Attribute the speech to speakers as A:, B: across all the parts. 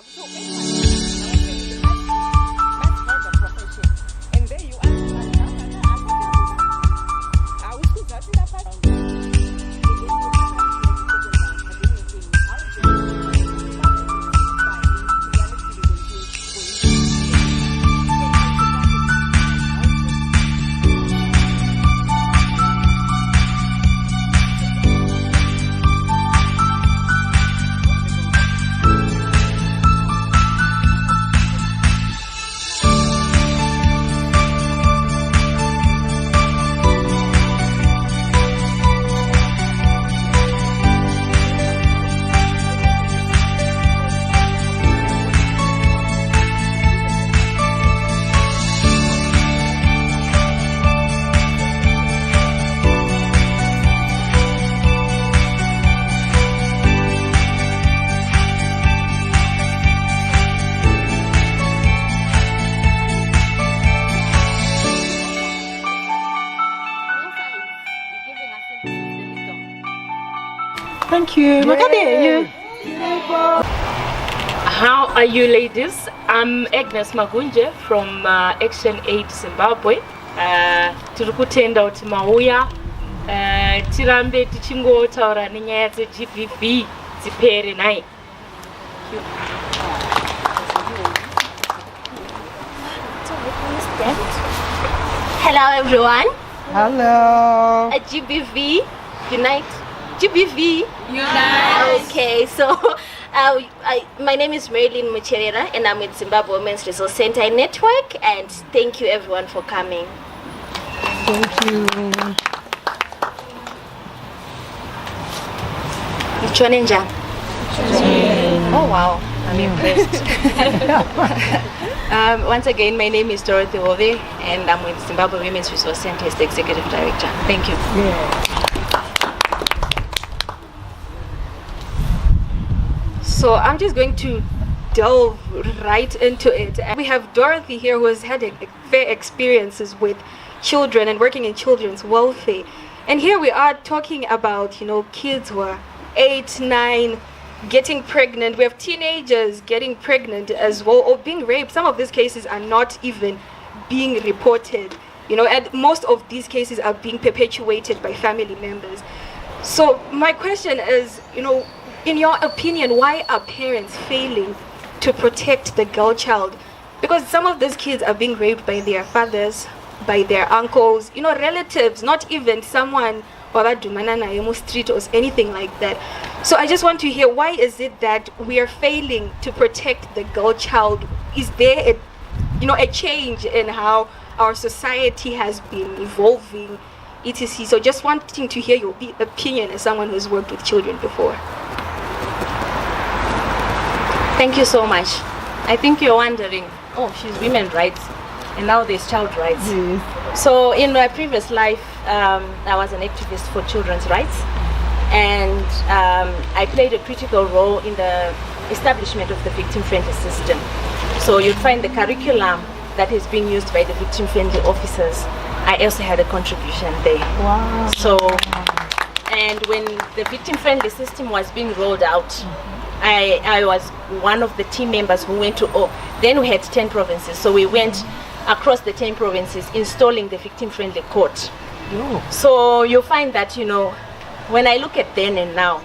A: So anyone must have a profession. And there you are.
B: Thank you. Look at you.
C: How are you, ladies? I'm Agnes Magunje from Action Aid Zimbabwe. Tirikutenda kuti mauya tirambe tichingotaura nenyaya dzeGBV dzipere nai.
D: Hello everyone.
B: Hello.
D: A GBV Unite. GBV Unite. Okay, so my name is Marilyn Mucherera and I'm with Zimbabwe Women's Resource Center Network, and thank you everyone for coming.
B: Thank you.
D: Mchoninja. Oh wow, I'm impressed. Once again, my name is Dorothy Hove and I'm with Zimbabwe Women's Resource Center as the Executive Director. Thank you.
B: Yeah.
E: So I'm just going to delve right into it. We have Dorothy here, who has had fair experiences with children and working in children's welfare. And here we are talking about, kids who are 8, 9, getting pregnant. We have teenagers getting pregnant as well, or being raped. Some of these cases are not even being reported, and most of these cases are being perpetuated by family members. So my question is, in your opinion, why are parents failing to protect the girl child? Because some of these kids are being raped by their fathers, by their uncles, relatives, not even someone or street or anything like that. So I just want to hear, why is it that we are failing to protect the girl child? Is there a change in how our society has been evolving, etc. So just wanting to hear your opinion as someone who's worked with children before.
C: Thank you so much. I think you're wondering, she's women's rights and now there's child rights.
B: Yes.
C: So in my previous life, I was an activist for children's rights, and I played a critical role in the establishment of the victim-friendly system. So you'd find the curriculum that is being used by the victim-friendly officers. I also had a contribution there.
B: Wow.
C: So, and when the victim-friendly system was being rolled out, I was one of the team members who went to, then we had 10 provinces. So we went across the 10 provinces installing the victim-friendly court.
B: Oh.
C: So you'll find that, when I look at then and now,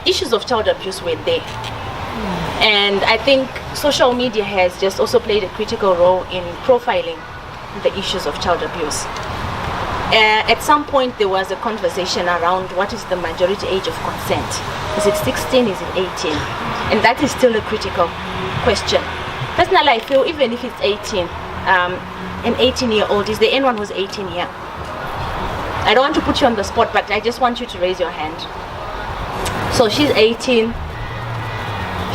C: issues of child abuse were there. And I think social media has just also played a critical role in profiling the issues of child abuse. At some point there was a conversation around what is the majority age of consent. Is it 16? Is it 18? And that is still a critical question. Personally, I feel even if it's 18, an 18-year-old, is there anyone who's 18 here? I don't want to put you on the spot, but I just want you to raise your hand. So she's 18.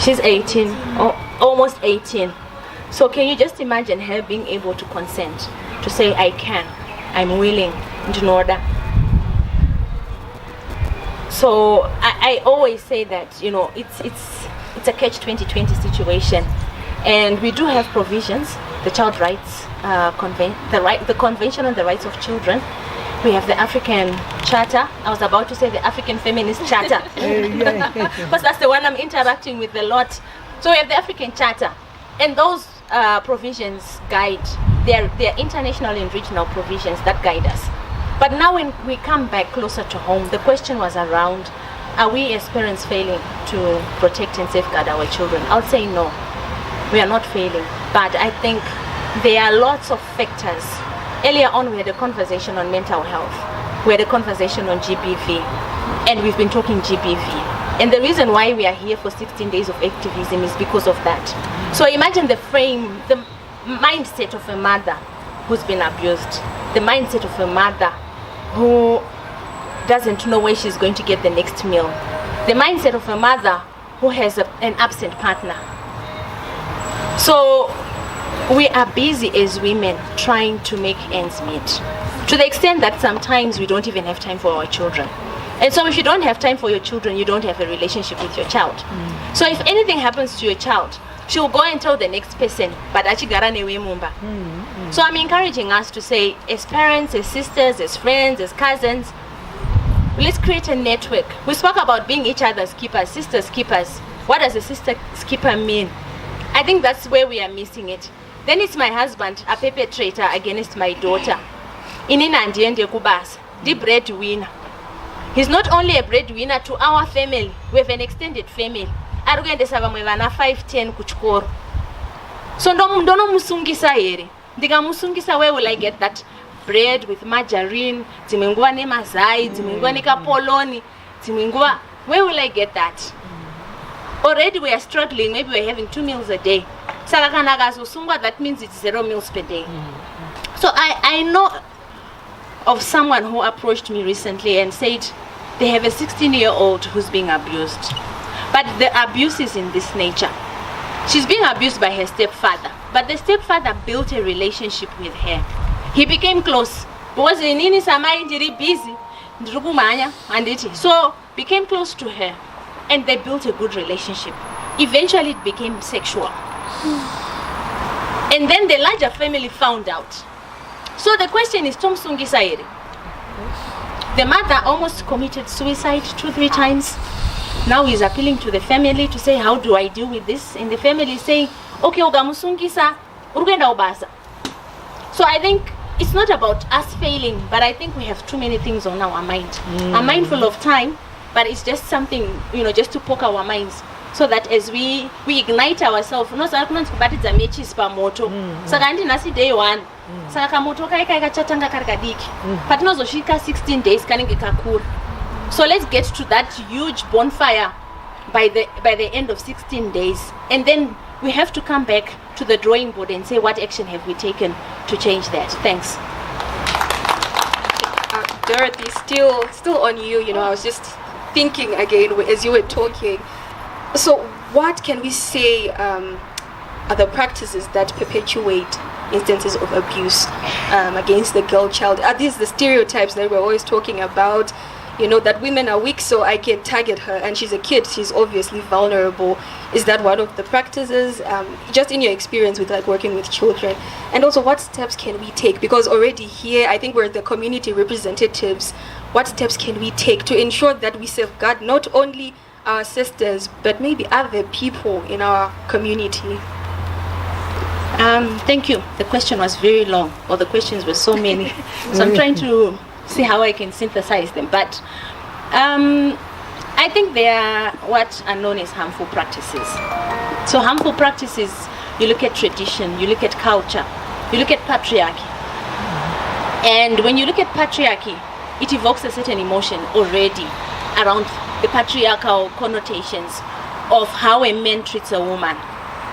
C: She's 18, almost 18. So can you just imagine her being able to consent, to say, I can, I'm willing, in order. So I always say that, it's a catch-2020 situation. And we do have provisions, the Child Rights the Convention on the Rights of Children. We have the African Charter. I was about to say the African Feminist Charter. Because that's the one I'm interacting with a lot So we have the African Charter, and those provisions guide. They're international and regional provisions that guide us. But now when we come back closer to home, the question was around, are we as parents failing to protect and safeguard our children? I'll say no, we are not failing. But I think there are lots of factors. Earlier on, we had a conversation on mental health. We had a conversation on GBV, and we've been talking GBV. And the reason why we are here for 16 days of activism is because of that. So imagine the mindset of a mother who's been abused, the mindset of a mother who doesn't know where she's going to get the next meal, the mindset of a mother who has an absent partner. So we are busy as women trying to make ends meet, to the extent that sometimes we don't even have time for our children. And so if you don't have time for your children, you don't have a relationship with your child. So if anything happens to your child, she'll go and tell the next person, but achigara newe mumba. So I'm encouraging us to say, as parents, as sisters, as friends, as cousins, let's create a network. We spoke about being each other's keepers, sisters' keepers. What does a sister's keeper mean? I think that's where we are missing it. Then it's my husband, a perpetrator against my daughter. Inina ndiende kubasa, the breadwinner. He's not only a breadwinner to our family, we have an extended family. Arikuendesa vamwe vana 5-10 kuchikoro. So ndono musungisa here. Ndikamusungisa, where will I get that bread with margarine? Dzimwe nguva nemazai, dzimwe nguva nekapoloni, dzimwe nguva. Where will I get that? Already we are struggling. Maybe we're having 2 meals a day. Saka kana akazosungwa, that means it's 0 meals per day. So I know of someone who approached me recently and said they have a 16-year-old who's being abused. But the abuse is in this nature. She's being abused by her stepfather. But the stepfather built a relationship with her. He became close. Because nini samai ndiri busy. Ndrukumanya anditi. So became close to her. And they built a good relationship. Eventually it became sexual. And then the larger family found out. So the question is, Tom Sungi Sairi. The mother almost committed suicide 2-3 times. Now he's appealing to the family to say, how do I deal with this? And the family is saying, okay, ugamusungisa, urugenda ubasa. So I think it's not about us failing, but I think we have too many things on our mind. I'm mindful of time, but it's just something, just to poke our minds. So that as we ignite ourselves, no sakunanzi kubatidza matches pamoto. Saka andi nasi day 1. Saka kamoto chatanga karikadiki. Patinozosvika 16 days kanenge kakura. So let's get to that huge bonfire by the end of 16 days. And then we have to come back to the drawing board and say, what action have we taken to change that? Thanks.
E: Dorothy, still on you. I was just thinking again as you were talking. So what can we say are the practices that perpetuate instances of abuse against the girl child? Are these the stereotypes that we're always talking about? That women are weak, so I can target her, and she's a kid, she's obviously vulnerable. Is that one of the practices? Just in your experience with working with children, and also what steps can we take? Because already here, I think we're the community representatives. What steps can we take to ensure that we safeguard not only our sisters, but maybe other people in our community?
C: Thank you. The question was very long, or the questions were so many. So I'm trying to see how I can synthesize them. But I think they are what are known as harmful practices. So harmful practices, you look at tradition, you look at culture, you look at patriarchy. And when you look at patriarchy, it evokes a certain emotion already around the patriarchal connotations of how a man treats a woman.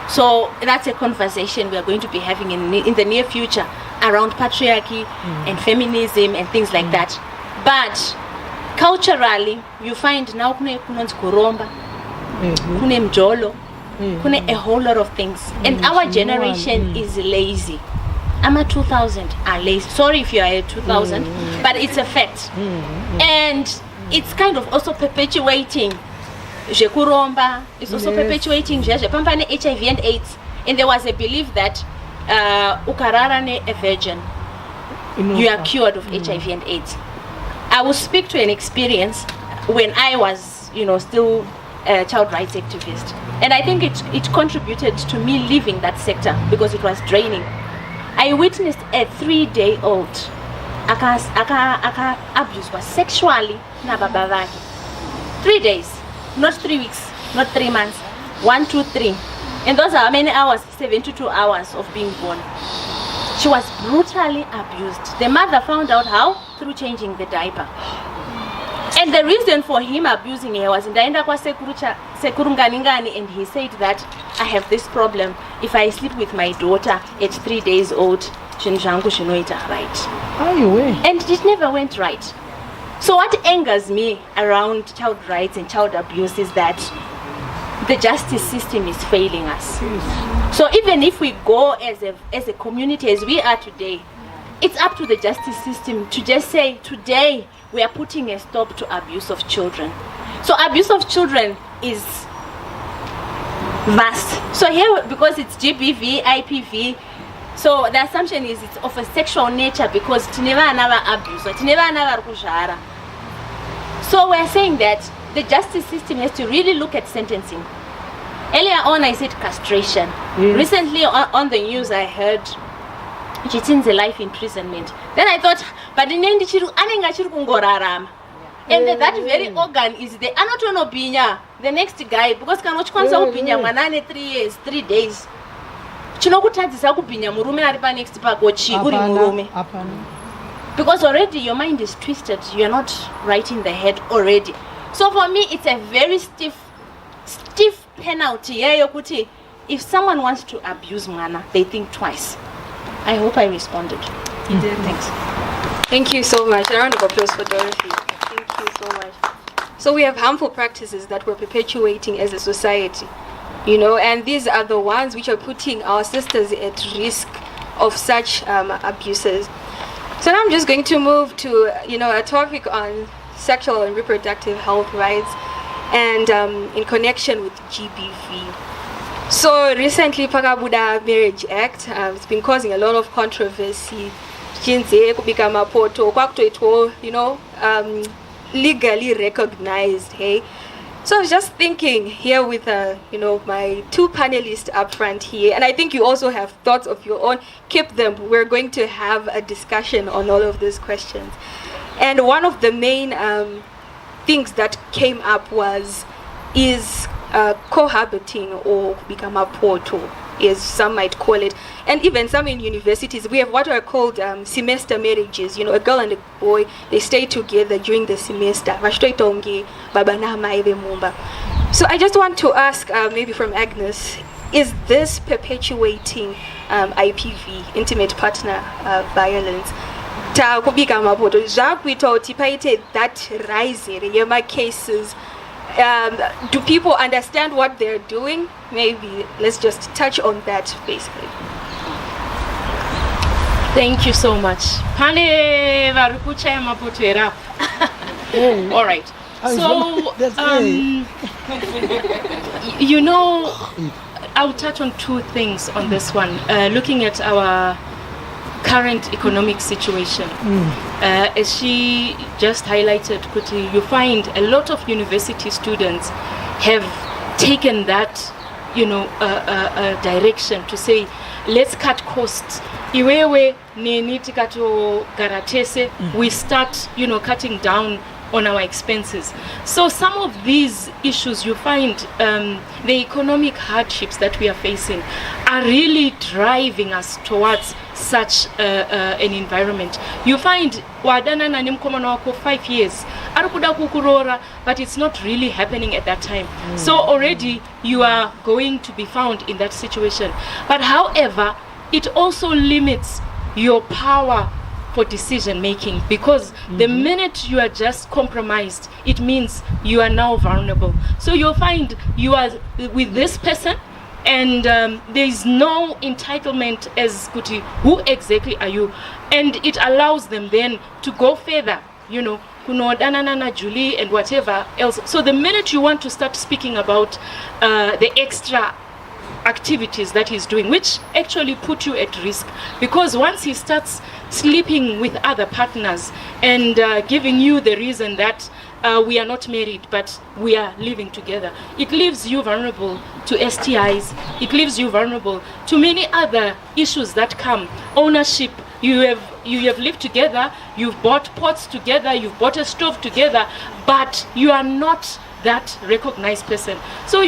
C: So that's a conversation we are going to be having in the near future around patriarchy and feminism and things like that. But culturally, you find now kune kuromba, kune mjolo, kune a whole lot of things. And our generation is lazy. I'm a 2000 are lazy. Sorry if you are a 2000, but it's a fact. And it's kind of also perpetuating Jekuromba. It's also perpetuating Pampane HIV and AIDS. And there was a belief that ukararane a virgin, you are cured of HIV and AIDS. I will speak to an experience when I was, still child rights activist. And I think it contributed to me leaving that sector because it was draining. I witnessed a 3-day-old abused sexually na baba vake. 3 days, not 3 weeks, not 3 months, 1, 2, 3. And those are how many hours? 72 hours of being born. She was brutally abused. The mother found out how? Through changing the diaper. And the reason for him abusing her was ndaenda kwa sekuru ngani, and he said that I have this problem. If I sleep with my daughter at 3 days old, chinhu zvangu zvinoita right. And it never went right. So what angers me around child rights and child abuse is that the justice system is failing us. So even if we go as a community as we are today, it's up to the justice system to just say, today we are putting a stop to abuse of children. So abuse of children is vast. So here, because it's GBV, IPV, so the assumption is it's of a sexual nature because tineva another abuse, tineva another kuzvara. So we're saying that the justice system has to really look at sentencing. Earlier on I said castration. Recently on the news I heard chitsinze life imprisonment. Then I thought, but anenga chiri kungorarama. And that very organ is the anotonobinya, the next guy, because kanochikwanisa kubinya mwana ane 3 years, 3 days. Chinokutadzisa kubinya murume ari pa next pako chi uri murume. Because already your mind is twisted, you are not right in the head already. So for me it's a very stiff penalty. Yokuti, if someone wants to abuse mwana, they think twice. I hope I responded. You did. Thanks.
E: Thank you so much. A round of applause for Dorothy. Thank you so much. So we have harmful practices that we're perpetuating as a society, and these are the ones which are putting our sisters at risk of such abuses. So now I'm just going to move to, a topic on sexual and reproductive health rights and in connection with GBV. So recently, Pakabuda Marriage Act has been causing a lot of controversy. Legally recognized. Hey, so I was just thinking here with my two panelists up front here, and I think you also have thoughts of your own. Keep them. We're going to have a discussion on all of these questions, and one of the main things that came up is cohabiting or become a portal, as some might call it. And even some in universities, we have what are called semester marriages. A girl and a boy, they stay together during the semester. So I just want to ask, maybe from Agnes, is this perpetuating IPV, intimate partner violence? That rise in cases. Do people understand what they're doing? Maybe let's just touch on that basically.
C: Thank you so much. All right. So, I'll touch on two things on this one. Looking at our current economic situation, as she just highlighted, Kuti, you find a lot of university students have taken that, direction to say, let's cut costs. We start, cutting down on our expenses. So some of these issues, you find the economic hardships that we are facing are really driving us towards such an environment. You find wadana na nimkomano wako 5 years arukuda kukurora, but it's not really happening at that time. So already you are going to be found in that situation. But however, it also limits your power for decision making, because the minute you are just compromised, it means you are now vulnerable. So you'll find you are with this person, and there is no entitlement as Kuti, who exactly are you? And it allows them then to go further, Kuno Dananana Julie and whatever else. So the minute you want to start speaking about the extra
F: activities that he's doing, which actually put you at risk, because once he starts sleeping with other partners and giving you the reason that we are not married but we are living together, it leaves you vulnerable to STIs, it leaves you vulnerable to many other issues that come. Ownership, you have lived together, you've bought pots together, you've bought a stove together, but you are not that recognized person. So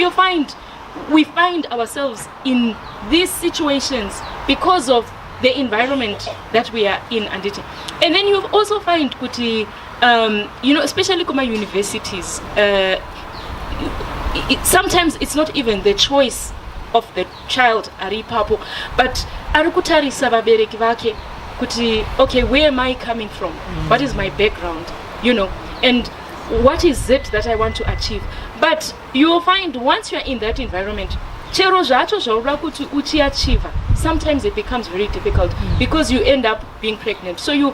F: we find ourselves in these situations because of the environment that we are in. And then you also find kuti, especially kuma universities, sometimes it's not even the choice of the child ari papo, but arikutarisa vabereki vake kuti, okay, where am I coming from? What is my background? And what is it that I want to achieve? But you will find once you're in that environment, sometimes it becomes very difficult because you end up being pregnant. So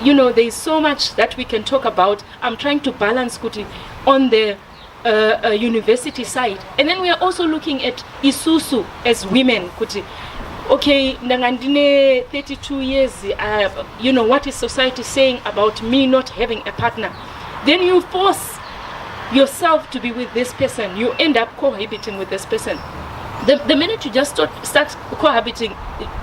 F: there's so much that we can talk about. I'm trying to balance kuti on the university side, and then we are also looking at isusu as women kuti. Okay, ndangandine 32 years, what is society saying about me not having a partner? Then you force yourself to be with this person. You end up cohabiting with this person. The minute you just start cohabiting,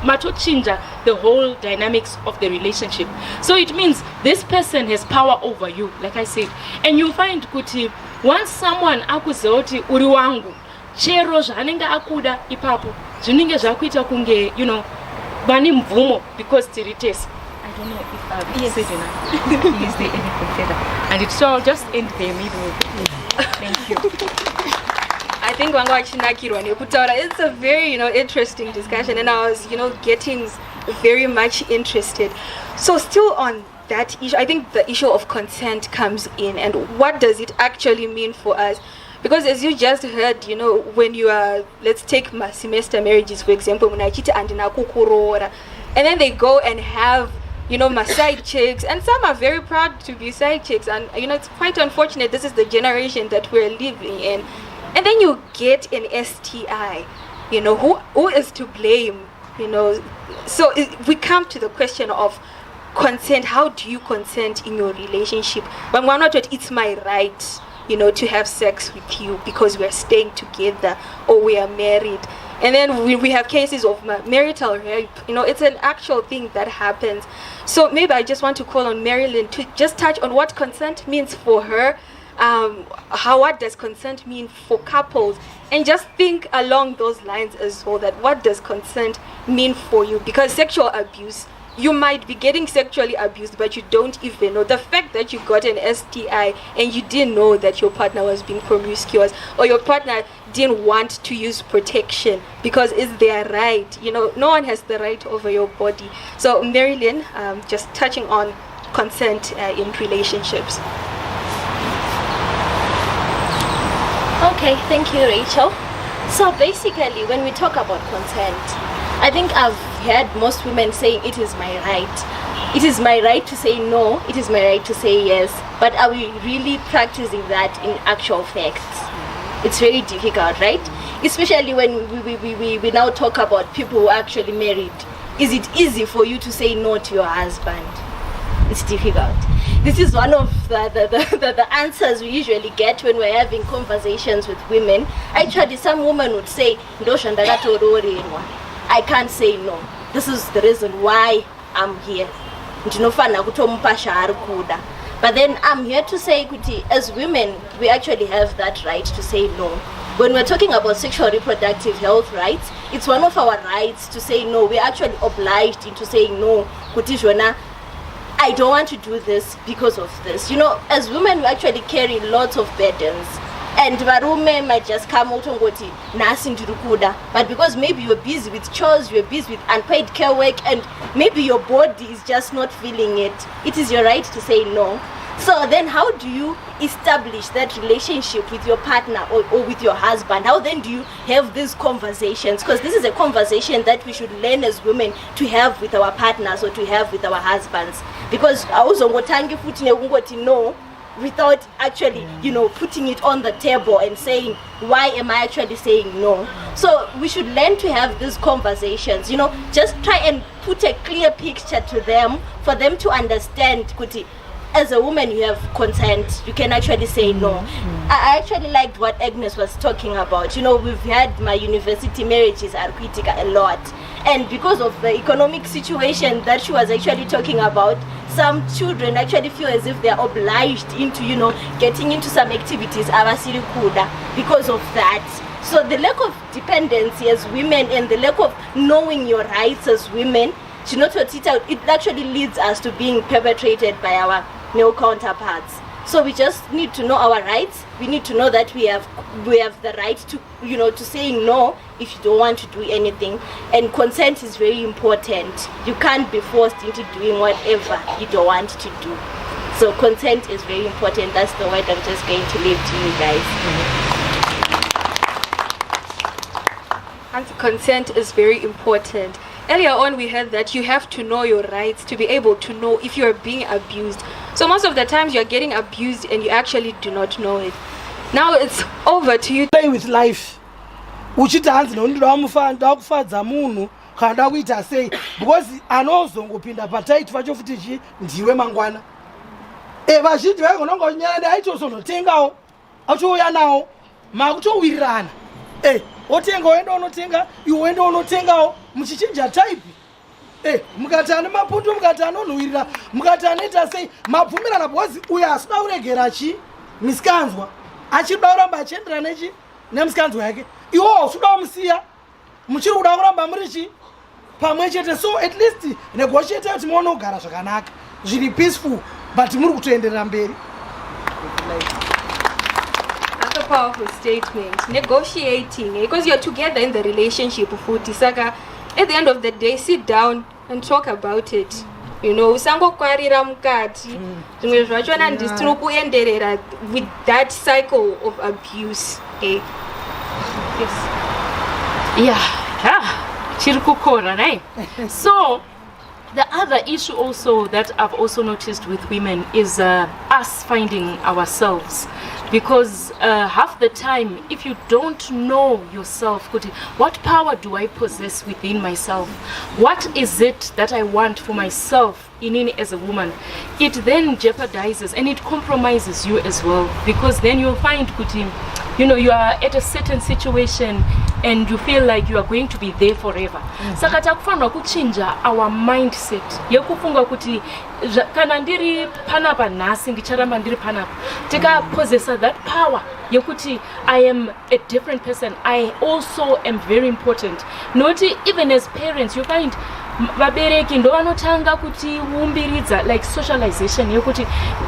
F: mato chinja the whole dynamics of the relationship. So it means this person has power over you, like I said. And you find kuti, once someone akuzoti uri wangu, chero zvanenge akuda ipapo, zvinenge zvakuita kunge, bani mvumo, because tirites. I don't know if I've said enough. Is there anything further? And so I'll just end there, maybe. Thank you.
E: I think it's a very interesting discussion, and I was getting very much interested. So still on that issue, I think the issue of consent comes in, and what does it actually mean for us? Because as you just heard, when you are, let's take semester marriages for example, and then they go and have my side chicks, and some are very proud to be side chicks, and it's quite unfortunate. This is the generation that we're living in. And then you get an STI, who is to blame, So we come to the question of consent. How do you consent in your relationship? But we're not that it's my right, to have sex with you because we're staying together or we are married. And then we have cases of marital rape. It's an actual thing that happens. So maybe I just want to call on Marilyn to just touch on what consent means for her. What does consent mean for couples? And just think along those lines as well, that what does consent mean for you? Because sexual abuse, you might be getting sexually abused, but you don't even know. The fact that you got an STI and you didn't know that your partner was being promiscuous, or your partner didn't want to use protection because it's their right. No one has the right over your body. So Marilyn, just touching on consent in relationships.
D: Okay, thank you, Rachel. So basically, when we talk about consent, I think I've heard most women saying it is my right. It is my right to say no, it is my right to say yes. But are we really practicing that in actual facts? It's very difficult, right? Especially when we now talk about people who are actually married. Is it easy for you to say no to your husband? It's difficult. This is one of the answers we usually get when we're having conversations with women. Actually, some women would say, I can't say no. This is the reason why I'm here. But then I'm here to say, as women, we actually have that right to say no. When we're talking about sexual reproductive health rights, it's one of our rights to say no. We're actually obliged into saying no. I don't want to do this because of this. As women, we actually carry lots of burdens. And Varume might just come out and go to nursing to Rukuda. But because maybe you're busy with chores, you're busy with unpaid care work, and maybe your body is just not feeling it, it is your right to say no. So then how do you establish that relationship with your partner or with your husband? How then do you have these conversations? Because this is a conversation that we should learn as women to have with our partners or to have with our husbands. Because no, without actually, putting it on the table and saying, why am I actually saying no? So we should learn to have these conversations, just try and put a clear picture to them for them to understand, Kuti. As a woman, you have consent. You can actually say no. I actually liked what Agnes was talking about. We've had my university marriages are critical a lot. And because of the economic situation that she was actually talking about, some children actually feel as if they are obliged into, getting into some activities because of that. So the lack of dependency as women and the lack of knowing your rights as women, it actually leads us to being perpetrated by our male counterparts. So we just need to know our rights. We need to know that we have the right to to saying no if you don't want to do anything. And consent is very important. You can't be forced into doing whatever you don't want to do. So consent is very important. That's the word I'm just going to leave to you guys.
E: And consent is very important. Earlier on, we heard that you have to know your rights to be able to know if you're being abused. So most of the times you're getting abused and you actually do not know it. Now it's over to you.
G: Play with life. Uchita hanzi ndakufadza munhu kana kuita sei because anozongopinda pataiti vachofuti ndiwe mangwana. Vazhinji vaikona nyanda aitozonotengawo achouya nawo makutowirirana. Otenga oenda unotenga iwe oenda unotengawo muchichinja type. Mukati ane mapundu mukati anonhuwirira mukati anoita sei mabvumirana because uyo asida kuregera misikanzwa achida kuramba achienderana nemusikanzwa yake iwowo usida kumusiya muchiri kuda kuramba muri pamwe chete. So at least negotiate kuti muone kugara zvakanaka zviri peaceful but muri kutoenderera mberi.
E: That's a powerful statement. Negotiating, because you're together in the relationship. Saka, at the end of the day, sit down and talk about it. Usangokwarira mukati. Zvimwe zvachona ndisiri kuenderera with that cycle of abuse. Yes.
F: Chiri kukora, right? So the other issue also that I've also noticed with women is us finding ourselves. Because half the time, if you don't know yourself, what power do I possess within myself? What is it that I want for myself as a woman? It then jeopardizes and it compromises you as well. Because then you'll find, you are at a certain situation and you feel like you are going to be there forever. Saka takufanira kuchinja our mindset yekufunga kuti kana ndiri panapa nhasi ndicharamba ndiri panapa tikapossessa that power yekuti I am a different person. I also am very important. Not even as parents you find vabereki ndo vanotanga kuti umbiridza like socialization yekuti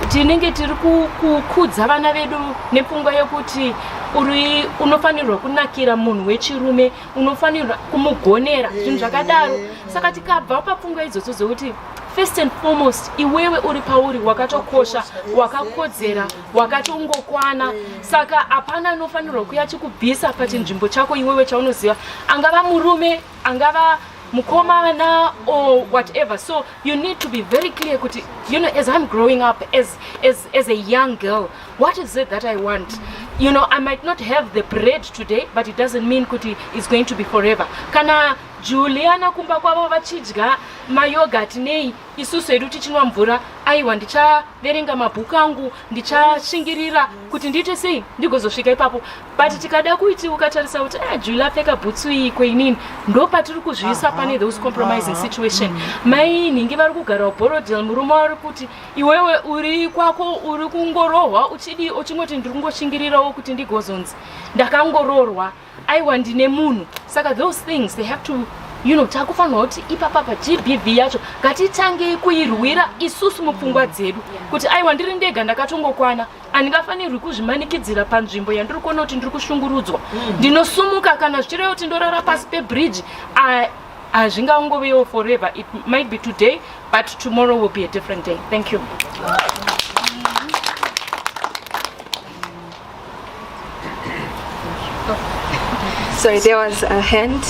F: tinenge tiri kukudza vana vedu nepfungwa yekuti unofanirwa kunakira munhu wechirume, unofanirwa kumugonera zvinhu zvakadaro. Saka tikabva papfungwa idzodzo dzokuti first and foremost iwewe uri pauri wakatokosha, wakakodzera, wakatongokwana. Saka hapana anofanirwa kuya chikubvisa pachinzvimbo chako iwewe chaunoziva, angava murume, angava mukomana or whatever. So you need to be very clear kuti, as I'm growing up as a young girl, what is it that I want? I might not have the bread today, but it doesn't mean kuti it's going to be forever. Kana Juliana kumba kwavo vachidya mayogurt nei isusu edu tichinwa mvura, aiwa ndichaverenga mabhuku angu, ndichashingirira kuti ndiite sei ndigozosvika ipapo. But tikada kuiti ukatarisa kuti Julia apfeka bhutsu iyi kweinini, ndo patiri kuzviisa pane those compromising situation. Mai ningi vari kugara Borodale, murume vari kuti iwewe uri kwako uri kungorohwa uchidi uchingoti ndiri kungoshingirirawo kuti ndigozonzi ndakangororwa, aiwa ndine munhu. Saka those things they have to takufanira kuti ipapa paGBV yacho ngatitange kuirwira isusu mupfungwa dzedu kuti aiwa ndiri ndega ndakatongokwana, handingafanirwi kuzvimanikidzira panzvimbo yandiri kuona kuti ndiri kushungurudzwa. Ndinosumuka kana zvichireva kuti ndorara pasi pebridge, hazvingangovewo forever. It might be today, but tomorrow will be a different day. Thank you.
E: Sorry, there was a hand.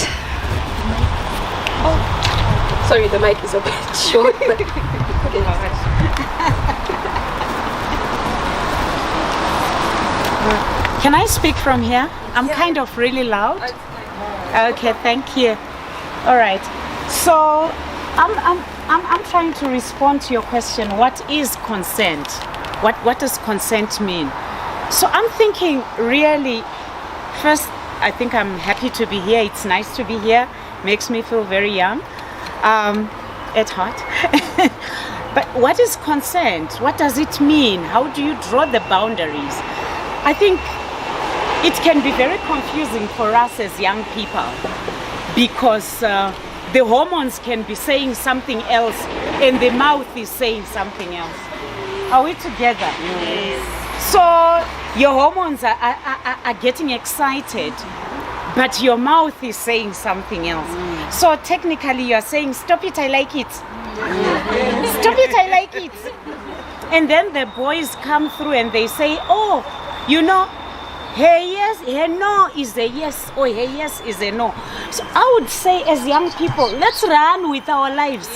E: Sorry, the mic is a bit short. But
B: Can I speak from here? I'm kind of really loud. Okay, thank you. All right. So I'm trying to respond to your question. What is consent? What does consent mean? So I'm thinking really, first, I think I'm happy to be here. It's nice to be here. Makes me feel very young at heart. But what is consent? What does it mean? How do you draw the boundaries? I think it can be very confusing for us as young people because the hormones can be saying something else and the mouth is saying something else. Are we together? Yes. So your hormones are getting excited, but your mouth is saying something else. So technically you are saying, stop it, I like it. Stop it, I like it. And then the boys come through and they say, oh, you know, hey yes, hey no is a yes, or hey yes is a no. So I would say as young people, let's run with our lives.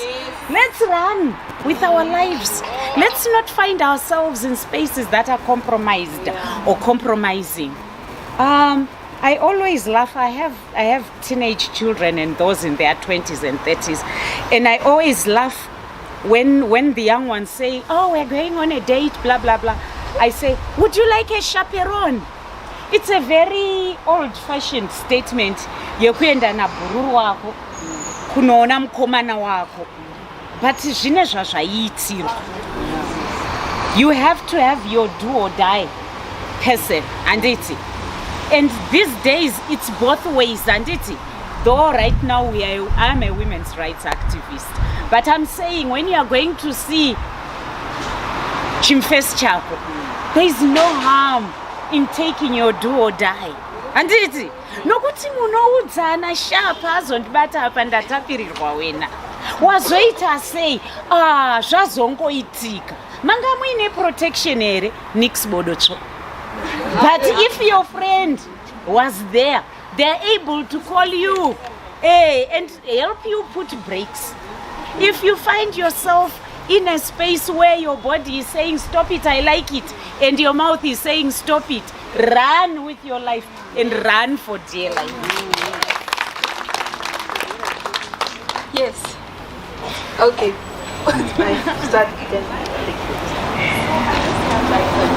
B: Let's run with our lives. Let's not find ourselves in spaces that are compromised or compromising. I always laugh. I have teenage children and those in their 20s and 30s, and I always laugh when the young ones say, oh, we're going on a date, blah blah blah. I say, would you like a chaperone? It's a very old-fashioned statement. Yekuenda na bururu wako, kunoona mkomana wako. But zvine zvazvaiitirwa. You have to have your do or die person, and it. And these days, it's both ways, and it. Though right now I'm a women's rights activist, but I'm saying when you are going to see Chimfes Chako, there is no harm in taking your do or die. And it. Nokuti munoudzana shapa azondibata apa ndatapirirwa wena. Wazoita say, zvazongoitika. Manga muine protection here, nix bodocho. But if your friend was there, they're able to call you and help you put brakes. If you find yourself in a space where your body is saying, stop it, I like it, and your mouth is saying, stop it, run with your life and run for dear life.
E: Yes. Okay. Start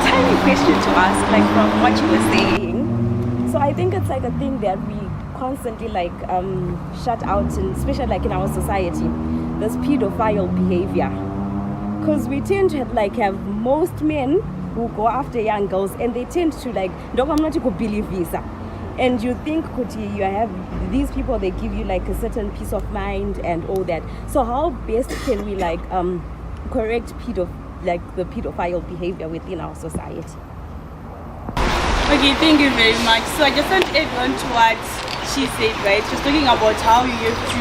A: Tiny question to ask, like from what you were saying. So I think it's like a thing that we constantly like shut out, and especially like in our society, this pedophile behavior. Because we tend to have most men who go after young girls, and they tend to like, I'm not going to believe visa. And you think, Kuti, you have these people, they give you like a certain peace of mind and all that. So how best can we like correct the pedophile behavior within our society?
H: Okay, thank you very much. So I just want to add on to what she said, right? She's talking about how you have to,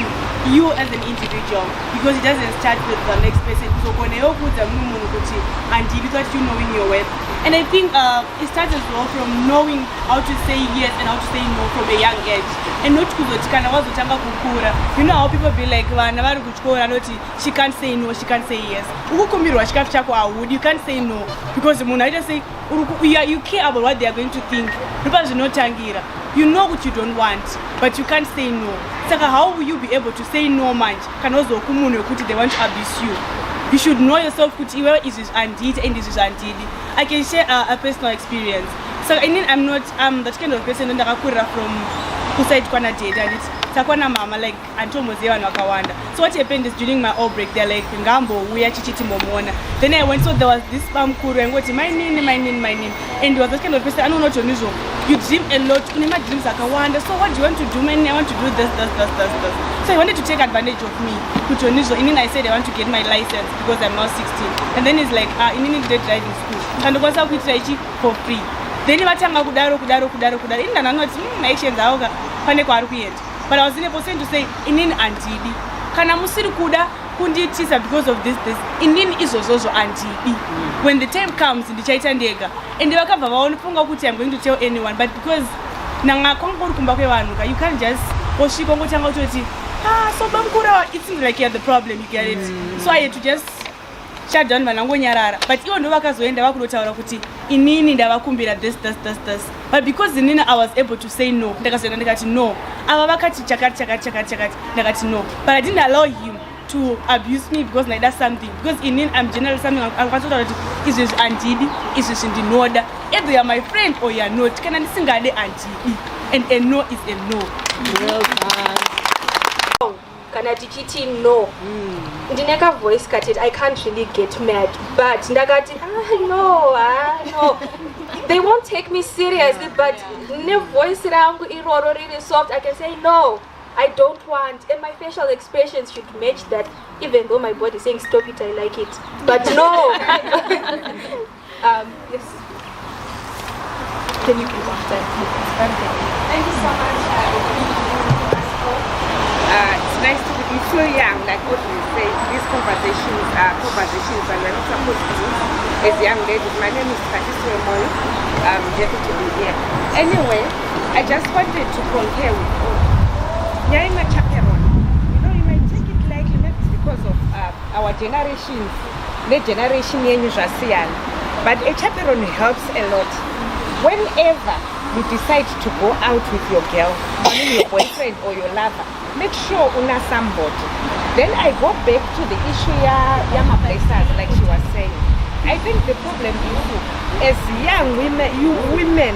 H: you as an individual, because it doesn't start with the next person. So when you put the and you start you knowing your worth. And I think it starts as well from knowing how to say yes and how to say no from a young age. And not kuzotikana wazotanga kukura. You know how people be like, she can't say no, she can't say yes. You can't say no because I say you care about what they are going to think. You know what you don't want, but you can't say no. So how will you be able to say no much? They want to abuse you. You should know yourself where is this indeed and this is indeed. I can share a personal experience. So I'm not that kind of person that from kuside kwana date and it's takwana mama like antomozewa nakawanda. So what happened is during my outbreak they're like ngambo we are chichiti momona. Then I went, so there was this kuru and what my name and he was that kind of person I don't know what you dream a lot, my dreams akawanda. So what do you want to do? I want to do this. So he wanted to take advantage of me. And then I said I want to get my license because I'm now 16. And then he's like, you need to driving school. And because I quit for free. Then he was saying, but I was in a position to say, in anti-D. Can I musiri kuda kundi tisa because of this. In is also anti-D. When the time comes in the Chaitandega, and they were I'm going to tell anyone, but because you can't just so Bamkura, it seems like you have the problem, you get it. So I had to just shut down Manango Nyarara. But even though I was inini ndavakumbira this. But because inini I was able to say no, ndakati no. Ava vakati chakati, ndakati no. But I didn't allow him to abuse me because like that's something. Because inini I'm generally something I'm considered is this andidi, is this in the order. Either you are my friend or you are not. Can I listen to anti? And a no is a no.
E: Well done. Kana tichiti no. Ndineka voice cut it. I can't really get mad, but ndakati no. They won't take me seriously, but ne voice rangu iroro really soft. I can say no. I don't want, and my facial expressions should match that. Even though my body is saying stop it, I like it, but no. Yes. Can you please after?
I: Thank you so much. It's nice to be so young, like what we say. These conversations are conversations and we're not supposed to do as young ladies. My name is Patricia Moyo. I'm happy to be here. Anyway, I just wanted to compare with Nyaima Chaperon. You know, you might take it lightly, maybe it's because of our generations, the generation but a chaperone helps a lot. Whenever you decide to go out with your girl, your boyfriend or your lover, make sure una somebody. Then I go back to the issue Yama places, like she was saying. I think the problem is as young women, you women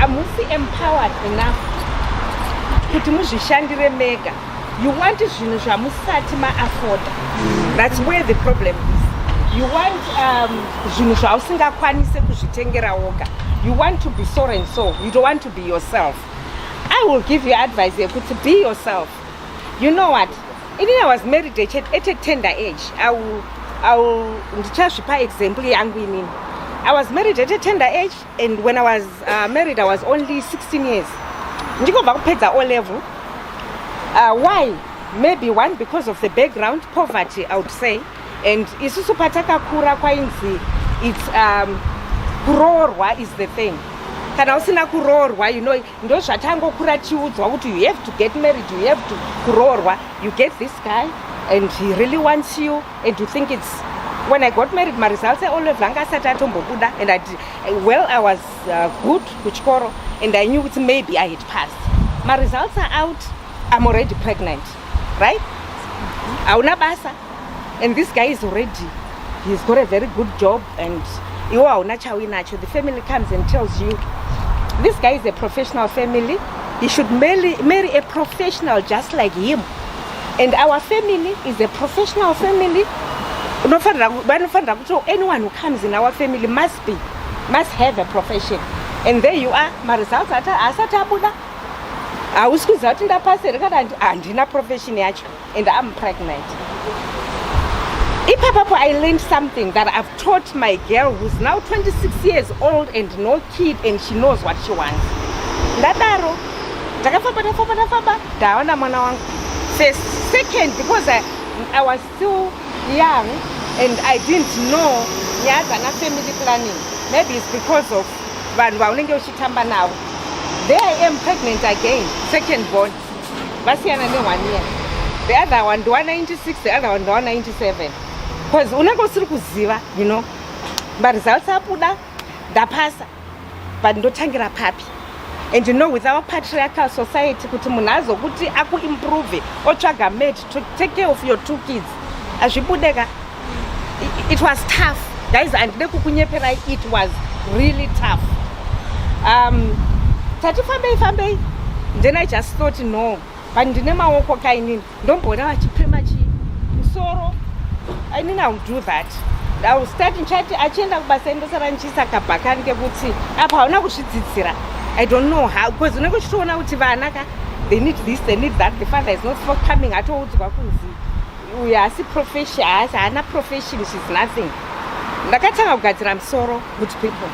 I: are mostly empowered enough kuti muzvishandire mega. You want zvinhu zvamusati afford. That's where the problem is. You want zvinhu zvausingakwanise kuzvitengera woga. You want to be so and so. You don't want to be yourself. I will give you advice here to be yourself. You know what? Even I was married at a tender age. I will just by example young women. I was married at a tender age, and when I was married, I was only 16 years. Ndiko bakupedza O level. Why? Maybe one, because of the background, poverty, I would say. And isusu patakakura kwainzi, it's kuroorwa is the thing. Kana usina kuroorwa, you know, ndo zvatangokura chiudzwa kuti you have to get married, you have to kuroorwa. You get this guy, and he really wants you, and you think it's. When I got married, my results are all of langa satombobuda, and I was good kuchikoro, and I knew it's maybe I had passed. My results are out. I'm already pregnant, right? Auna basa. And this guy is already, he's got a very good job, and the family comes and tells you, this guy is a professional family, he should marry a professional just like him. And our family is a professional family. Anyone who comes in our family must have a profession. And there you are, my results are asatabuda. I was a profession and I'm pregnant. I learned something that I've taught my girl who's now 26 years old and no kid, and she knows what she wants. First, second, because I was still young and I didn't know family planning. Maybe it's because of now. There I am pregnant again, second born. 1 year. The other one, the 196, the other one, the 197. Because you know, but results are put da pasa, but no tangira papi. And you know, with our patriarchal society, kuti munazo kuti aku improve or traga made to take care of your 2 kids. As you put it was tough, guys, and it was really tough. Then I just thought no, but don't bother sorrow. I mean, I will do that. I will start in chat. I don't know how, because they need this, they need that. The father is not forthcoming at all. We are professionals, I'm not profession, she's nothing. I'm sorrow, good people.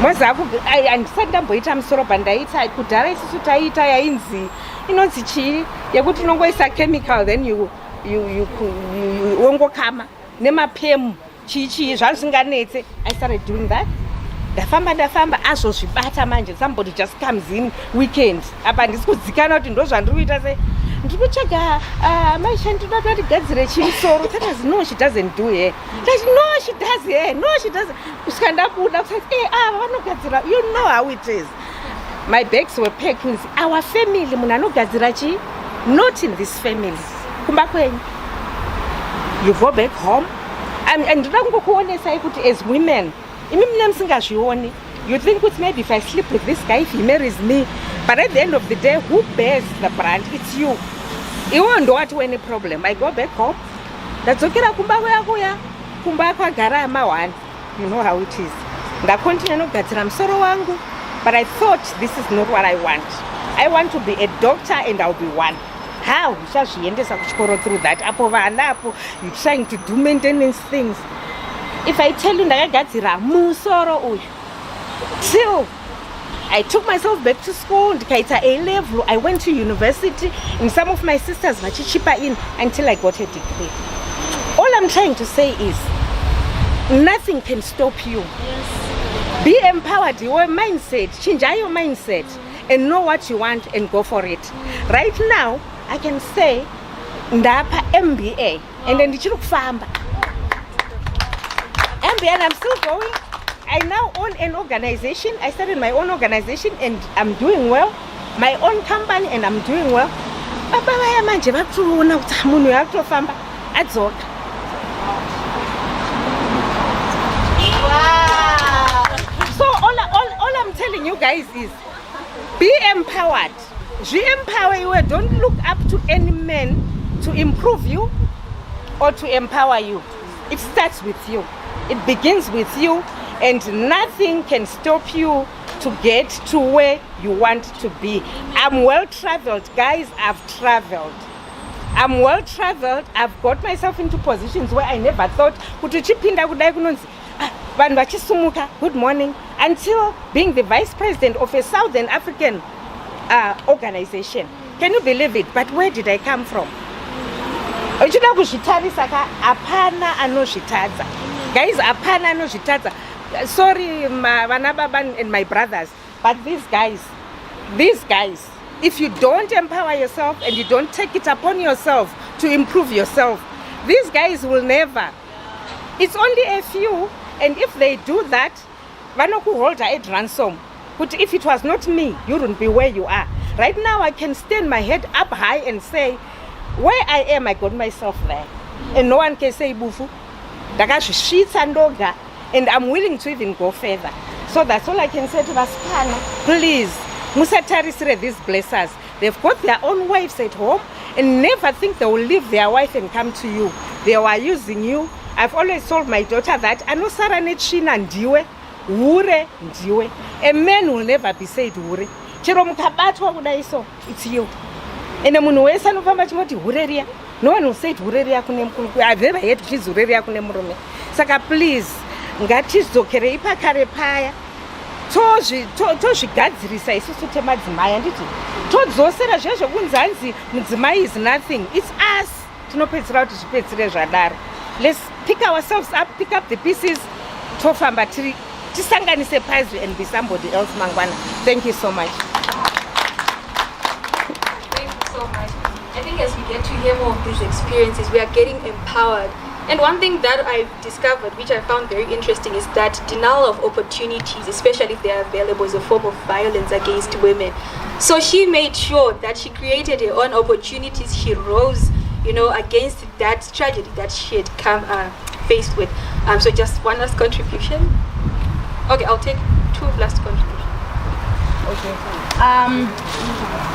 I: I understand them, but I'm sorrow, and I could direct to Taita Inzi. You know, you would know where's a chemical, then you won't go come. Nema PM, I started doing that. The farmer, as she better manage. Somebody just comes in weekends. About this, cannot in those and do it as a ndikucheka maishandira tatigadzire chimusoro tatazi no she doesn't do hair tati no she does hair no she doesn't kusvika ndabuda kusati ava vanogadzira you know how it is. My bags were packed with our family munhu anogadzira chi not in this family kumba kwenyu. You go back home and ndinoda kungokuonesai kuti as women imi mune musingazvioni. You think it's maybe if I sleep with this guy, if he marries me, but at the end of the day, who bears the brand? It's you. You won't do any problem. I go back home. That's okay. Kumba kwa garama one. You know how it is. Nga continue no gatira msoro wangu, but I thought this is not what I want. I want to be a doctor and I'll be one. How? Shashiendesa kuchikoro through that. Apo vanapo, you're trying to do maintenance things. If I tell you ndakagadzira musoro uyu, till I took myself back to school, ndikaita A level, I went to university, and some of my sisters vachichipa in until I got a degree. All I'm trying to say is, nothing can stop you. Yes. Be empowered, your mindset, change your mindset, and know what you want and go for it. Right now, I can say, ndapa MBA, and then ndichiri kufamba. MBA, and I'm still going. I now own an organization. I started my own organization and I'm doing well. My own company and I'm doing well. Baba vaya manje vatinoona kuti munhu yakutofamba adzoka. Wow. So all I'm telling you guys is be empowered. Re-empower you. Don't look up to any man to improve you or to empower you. It starts with you. It begins with you. And nothing can stop you to get to where you want to be. I'm well traveled, guys. I've traveled. I'm well traveled. I've got myself into positions where I never thought. Good morning. Until being the vice president of a Southern African organization. Can you believe it? But where did I come from? Guys, apana anoshitadza. Sorry, Vanababa and my brothers, but these guys, if you don't empower yourself and you don't take it upon yourself to improve yourself, these guys will never. It's only a few, and if they do that, Vanoku hold at ransom. But if it was not me, you wouldn't be where you are. Right now, I can stand my head up high and say, where I am, I got myself there. And no one can say, Bufu. And I'm willing to even go further. So that's all I can say to Vaspana. Please, Musatarisre, these blessers. They've got their own wives at home and never think they will leave their wife and come to you. They were using you. I've always told my daughter that a man will never be said hure. It's you. And no one will say it. I've never heard she's Hureria. Saka, please. Ngatizokere ipakare paya tozvigadzirisa isusu temadzimai handiti todzosera zvezvekunzanzi mudzimai is nothing. It's us tinopedzera kuti zvipedzire zvadaro. Let's pick ourselves up, pick up the pieces, tofamba tisanganise puzzle and be somebody else mangwana. Thank you so much.
E: Thank you so much. I think as we get to hear more of these experiences, we are getting empowered. And one thing that I've discovered, which I found very interesting, is that denial of opportunities, especially if they are available, is a form of violence against women. So she made sure that she created her own opportunities. She rose, against that tragedy that she had come faced with. So just one last contribution. Okay, I'll take two last contributions.
I: Okay.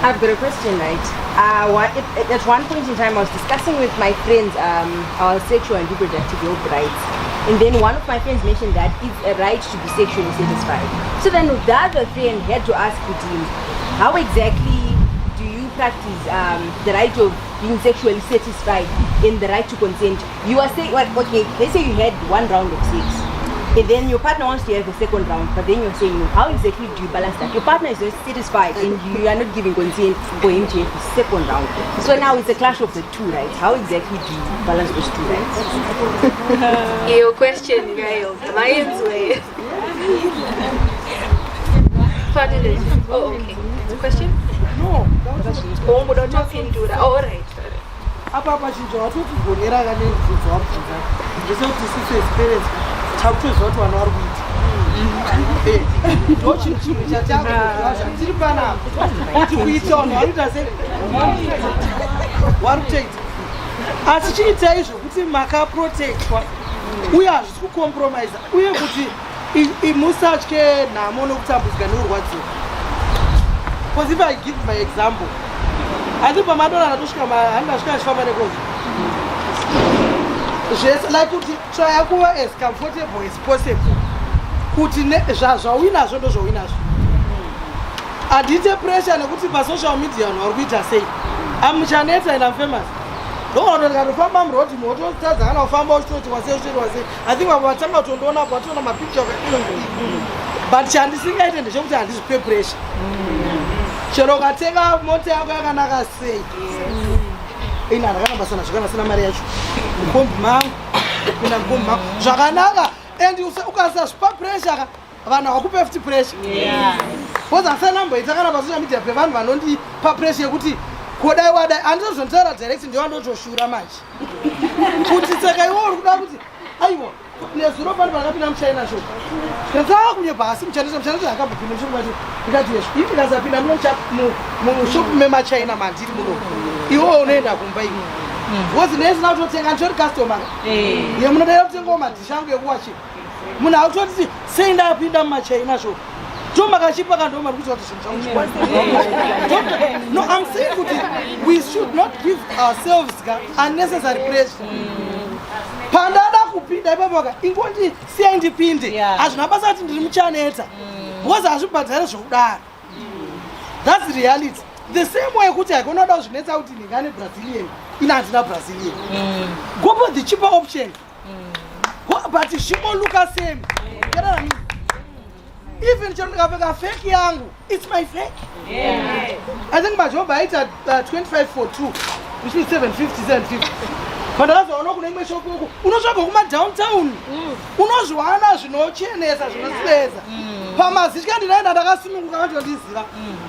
I: I've got a question, right? At one point in time, I was discussing with my friends our sexual and reproductive health rights. And then one of my friends mentioned that it's a right to be sexually satisfied. So then the other friend had to ask him, how exactly do you practice the right of being sexually satisfied and the right to consent? You are saying, okay, let's say you had one round of sex. And then your partner wants to have a second round, but then you're saying, how exactly do you balance that? Your partner is just satisfied and you are not giving consent for him to have the second round. So now it's a clash of the two rights. How exactly do you balance those two rights?
E: Your question, Gail. Lion's way. Oh, okay. The question?
G: No, no
E: All right.
G: apa pachinja watotigonera kanebvunzo wabvunza ndesekuti sisi experience takutoziva kuti vanhu vari kuita ndochinhu chimwe chataaaa tiri panapa kuti kuita vanhu varikuita sei vari kutoita asi chiitai zvokuti makaprotectwa uye hazvisi kucompromisa uye kuti musatye nhamo nokutambudzika neurwadziwo. Because if I give my example, I think pamadora natosvika handasvika achifamba nekovhi zvese like kuti try kuva as comfortable as possible kuti zvauinazvo ndo zvauinazvo. Handite pressure nekuti pasocial media vanhu vari kuita sei amuchaneta and I'm famous ndoona ndikatofamba murodi mototadza kana kufamba uchitoti wasei. I think vamwe vatanga kutondoona patoona mapicture but chandisingaite ndechekuti handizvipe pressure. Chero ukatenga mota yako yakanaka sei ina ndakanambasana zvakanasina mari yacho mukombi mangu kupinda mukombi mangu zvakanaka and ukasazvipa pressure vanhu havakupe 50 pressure because hasanamboita kana pasocial media pevanhu vanondipa pressure yekuti kodai wadai handizozvontaura direct ndiwandotoshura manje kuti saka iwo uri kuda kuti aiwa nezuro pano pakapinda muchina shop ndakaka kunye basi muchanisa akambopinda mushop ndikati yesvo if ndikasapinda mushop memachina mandiri muno iwo unoenda kumba imi because nesina kutotenga nditori customer yemunodaira kutengawo madhishi angu ekuwachi munhu akutoti sei ndapinda mumachina shop ndomakachipa kandomari kuti no, I'm saying kuti we should not give ourselves unnecessary pressure. Pandada kupinda ipapaka ingoti siya ndipinde hazvina basa kuti ndiri muchaneta because hazvibhadhari zvokudaro. That's the reality. The same way kuti haikonoda kuzvinetsa kuti ndingane Brazilian ina handina Brazilian go for the cheaper option but she won't look the same. Get what I mean? Even ndikapfeka fake yangu it's my fake. I think my job I at 25 for 2 which is 750. Pandakazoona kune imwe shop uku unosvaka kuma downtown unozviwana zvinochenesa zvinosveza pamazisika ndinaenda ndakasununguka vatondiziva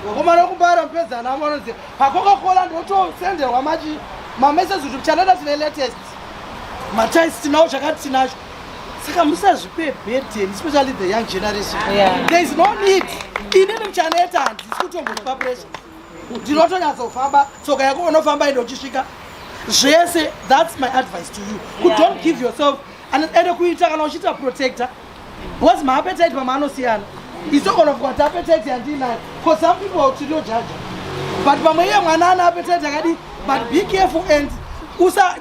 G: wakomana kubara mpedzana amanoziva pacoca-cola ndotosenderwa mamessages kuti chanada tine latest matais tinawo zvakati tinacho saka musazvipe burden especially the young generation. There is no need inini muchaneta handisi kutombopa pressure ndinotonyatsoufamba tsoka yako unofamba ende uchisvika zvese. That's my advice to you. Don't give yourself and kuita kana uchita protector because maappetite pamanosiyana isokonofukati appetite yandinayo for some people tinojaja but pamwe iye mwana ane appetite akadi but be careful and usa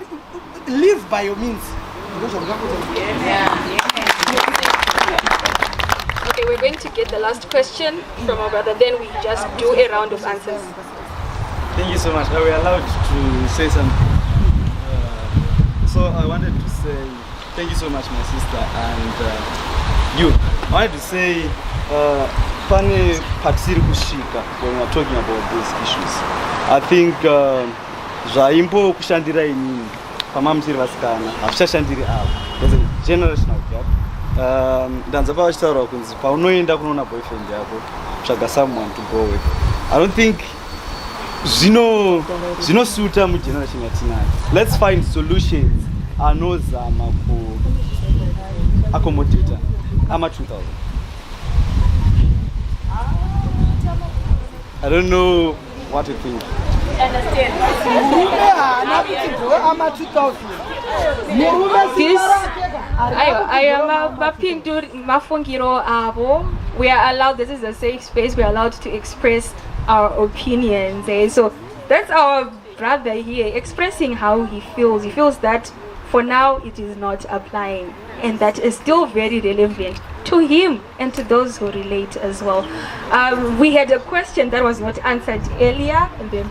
G: live by your means.
E: Okay, we're going to get the last question from our brother, then we just do a round of answers.
J: Thank you so much. Are we allowed to say something? So I wanted to say thank you so much, my sister, and you. I wanted to say funny patisiri kushika when we're talking about these issues. I think zvaimbo kushandira inini pamamusiri vasikana hazvichashandiri avo. There's a generational gap. Ndanza pavachitaura kunzi paunoenda kunoona boyfriend yako tsvaga someone to go with. I don't think zvinosuta mugeneration yatinayo. Let's find solutions anozama ku accommodate ama 2000. I don't know what you think.
E: We are allowed, this is a safe space, we are allowed to express our opinions. So that's our brother here expressing how he feels. He feels that for now it is not applying and that is still very relevant to him and to those who relate as well. We had a question that was not answered earlier and then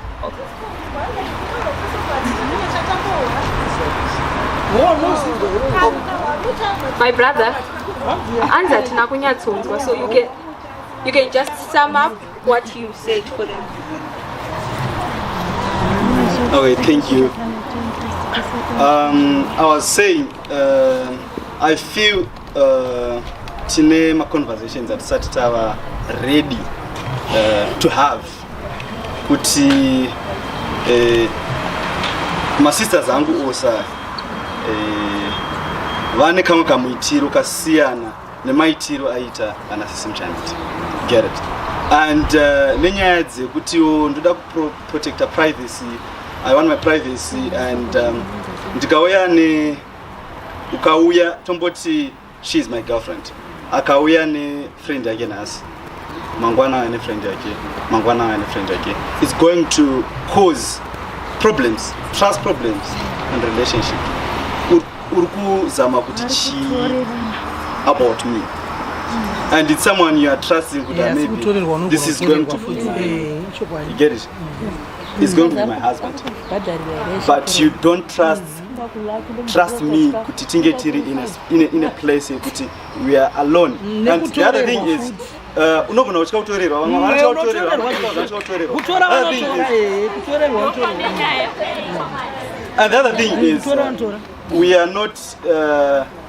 E: my brother answer tinakunyatsonzwa, so you can just sum up what you said for them.
J: Okay, thank you. I was saying I feel tine conversations that Satitawa ready to have kuti masisters angu osa vane kamwe kamuitiro kasiyana nemaitiro aita ana Sisi Mchaniti. Get it? And nenyaya dzekutiwo ndoda kuprotecta privacy. I want my privacy and ndikauya ukauya tomboti she is my girlfriend. Akauya ne friend yake nasi. Mangwana ane friend yake. Mangwana ane friend yake. It's going to cause problems, trust problems and relationship. Urku zama kuti chi about me. And it's someone you are trusting that maybe this is going to be you get it? It's going to be my husband. But you don't trust me kuti tinge tiri in a place kuti we are alone. And the other thing is unogona uchika kutorerwa vamwe and the other thing is we are not